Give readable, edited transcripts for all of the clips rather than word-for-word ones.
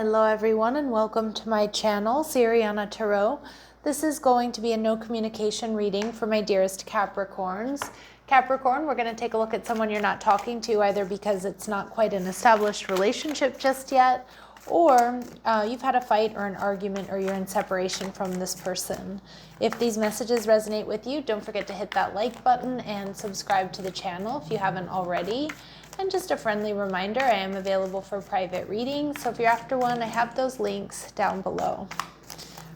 Hello everyone and welcome to my channel, Siriana Tarot. This is going to be a no communication reading for my dearest Capricorns. Capricorn, we're going to take a look at someone you're not talking to either because it's not quite an established relationship just yet, or you've had a fight or an argument or you're in separation from this person. If these messages resonate with you, don't forget to hit that like button and subscribe to the channel if you haven't already. And just a friendly reminder, I am available for private readings, so if you're after one, I have those links down below.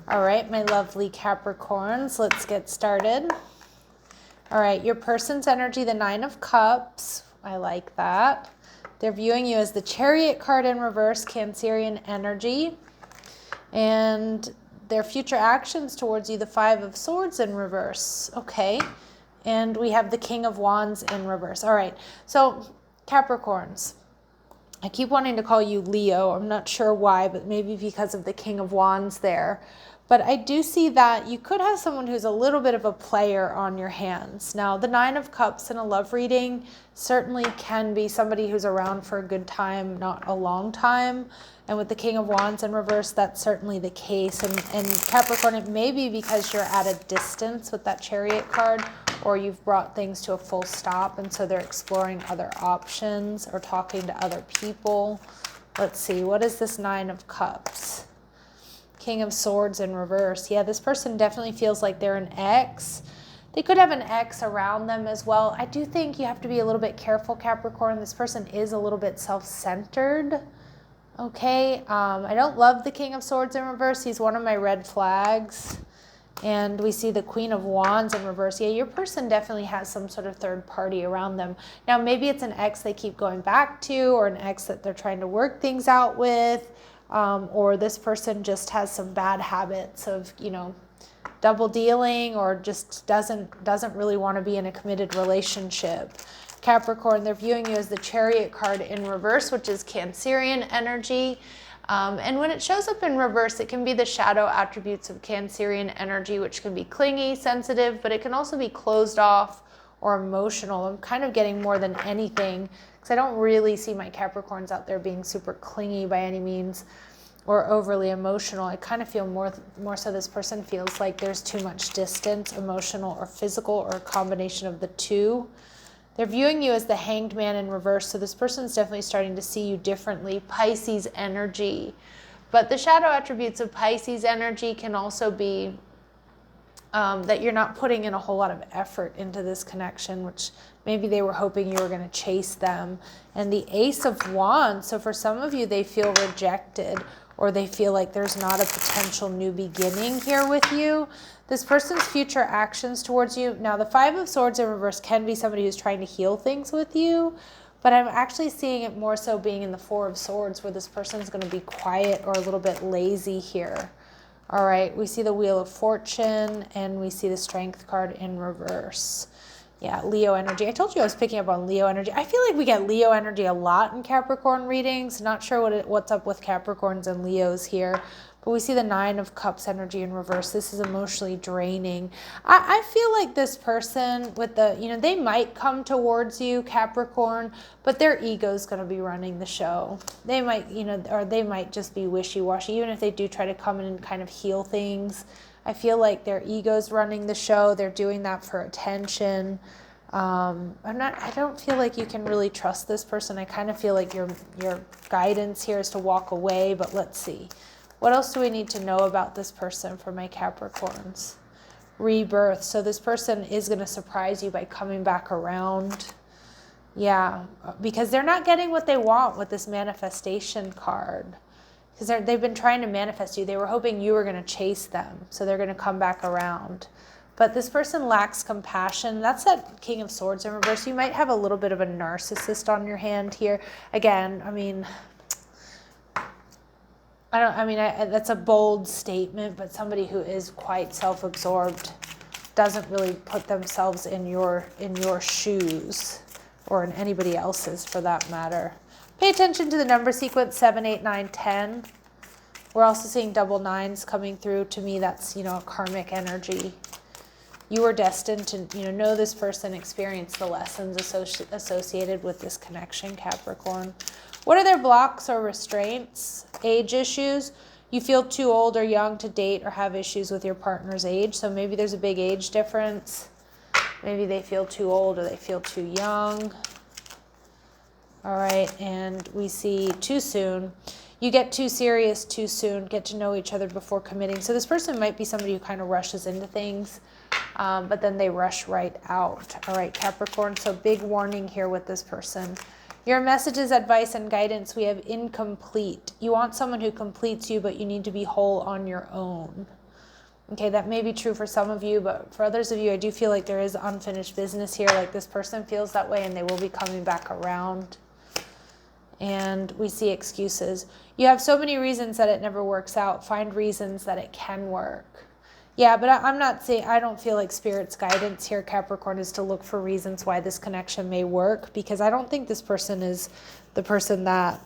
All right, my lovely Capricorns, let's get started. All right, your person's energy, the Nine of Cups. I like that. They're viewing you as the Chariot card in reverse, Cancerian energy. And their future actions towards you, the Five of Swords in reverse. Okay, and we have the King of Wands in reverse. All right, so Capricorns, I keep wanting to call you Leo. I'm not sure why, but maybe because of the King of Wands there. But I do see that you could have someone who's a little bit of a player on your hands. Now, the Nine of Cups in a love reading certainly can be somebody who's around for a good time, not a long time. And with the King of Wands in reverse, that's certainly the case. And Capricorn, it may be because you're at a distance with that Chariot card, or you've brought things to a full stop, and so they're exploring other options or talking to other people. Let's see, what is this Nine of Cups? King of Swords in reverse. Yeah, this person definitely feels like they're an ex. They could have an ex around them as well. I do think you have to be a little bit careful, Capricorn. This person is a little bit self-centered. Okay, I don't love the King of Swords in reverse. He's one of my red flags. And we see the Queen of Wands in reverse. Yeah, your person definitely has some sort of third party around them. Now, maybe it's an ex they keep going back to, or an ex that they're trying to work things out with, or this person just has some bad habits of, you know, double dealing, or just doesn't really want to be in a committed relationship. Capricorn, they're viewing you as the Chariot card in reverse, which is Cancerian energy. And when it shows up in reverse, it can be the shadow attributes of Cancerian energy, which can be clingy, sensitive, but it can also be closed off or emotional. I'm kind of getting more than anything, because I don't really see my Capricorns out there being super clingy by any means or overly emotional. I kind of feel more so this person feels like there's too much distance, emotional or physical, or a combination of the two. They're viewing you as the Hanged Man in reverse, so this person's definitely starting to see you differently. Pisces energy. But the shadow attributes of Pisces energy can also be that you're not putting in a whole lot of effort into this connection, which maybe they were hoping you were going to chase them. And the Ace of Wands, so for some of you, they feel rejected, or they feel like there's not a potential new beginning here with you. This person's future actions towards you. Now, the Five of Swords in reverse can be somebody who's trying to heal things with you, but I'm actually seeing it more so being in the Four of Swords, where this person's going to be quiet or a little bit lazy here. All right, we see the Wheel of Fortune, and we see the Strength card in reverse. Yeah, Leo energy. I told you I was picking up on Leo energy. I feel like we get Leo energy a lot in Capricorn readings. Not sure what's up with Capricorns and Leos here. But we see the Nine of Cups energy in reverse. This is emotionally draining. I feel like this person with the, you know, they might come towards you, Capricorn, but their ego's going to be running the show. They might, you know, or they might just be wishy-washy. Even if they do try to come in and kind of heal things, I feel like their ego's running the show. They're doing that for attention. I don't feel like you can really trust this person. I kind of feel like your guidance here is to walk away, but let's see. What else do we need to know about this person for my Capricorns? Rebirth. So this person is going to surprise you by coming back around. Yeah, because they're not getting what they want with this manifestation card. Because they've been trying to manifest you. They were hoping you were going to chase them. So they're going to come back around. But this person lacks compassion. That's that King of Swords in reverse. You might have a little bit of a narcissist on your hand here. Again, I mean, that's a bold statement, but somebody who is quite self-absorbed doesn't really put themselves in your shoes, or in anybody else's for that matter. Pay attention to the number sequence 7, 8, 9, 10. We're also seeing double nines coming through. To me, that's, you know, a karmic energy. You are destined to, you know this person, experience the lessons associated with this connection, Capricorn. What are their blocks or restraints? Age issues. You feel too old or young to date or have issues with your partner's age. So maybe there's a big age difference. Maybe they feel too old or they feel too young. All right, and we see too soon. You get too serious too soon, get to know each other before committing. So this person might be somebody who kind of rushes into things, but then they rush right out. All right, Capricorn, so big warning here with this person. Your messages, advice, and guidance, we have incomplete. You want someone who completes you, but you need to be whole on your own. Okay, that may be true for some of you, but for others of you, I do feel like there is unfinished business here. Like this person feels that way and they will be coming back around. And we see excuses. You have so many reasons that it never works out. Find reasons that it can work. Yeah, but I'm not saying, I don't feel like Spirit's guidance here, Capricorn, is to look for reasons why this connection may work, because I don't think this person is the person that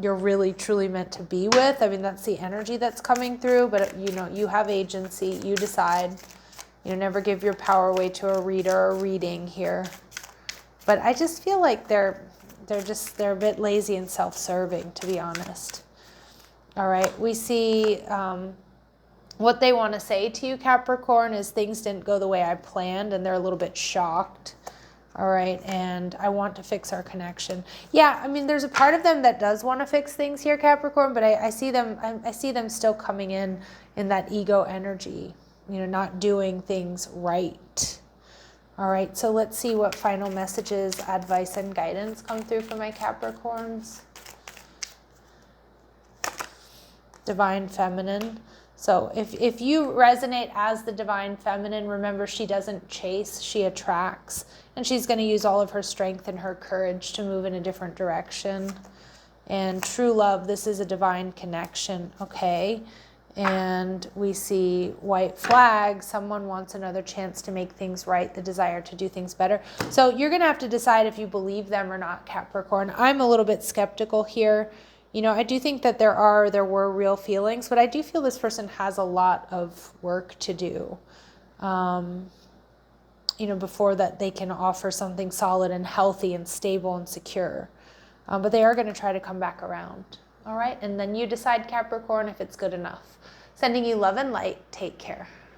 you're really truly meant to be with. I mean, that's the energy that's coming through, but you know, you have agency, you decide. You know, never give your power away to a reader or reading here. But I just feel like they're a bit lazy and self-serving, to be honest. All right, we see what they want to say to you, Capricorn, is things didn't go the way I planned, and they're a little bit shocked. All right, and I want to fix our connection. Yeah, I mean, there's a part of them that does want to fix things here, Capricorn, but I see them still coming in that ego energy, you know, not doing things right. All right, so let's see what final messages, advice, and guidance come through for my Capricorns. Divine Feminine. So if you resonate as the Divine Feminine, remember she doesn't chase, she attracts. And she's going to use all of her strength and her courage to move in a different direction. And true love, this is a divine connection, okay? And we see white flag, someone wants another chance to make things right, the desire to do things better. So you're going to have to decide if you believe them or not, Capricorn. I'm a little bit skeptical here. You know, I do think that there were real feelings, but I do feel this person has a lot of work to do, you know, before that they can offer something solid and healthy and stable and secure. But they are going to try to come back around. All right, and then you decide, Capricorn, if it's good enough. Sending you love and light. Take care.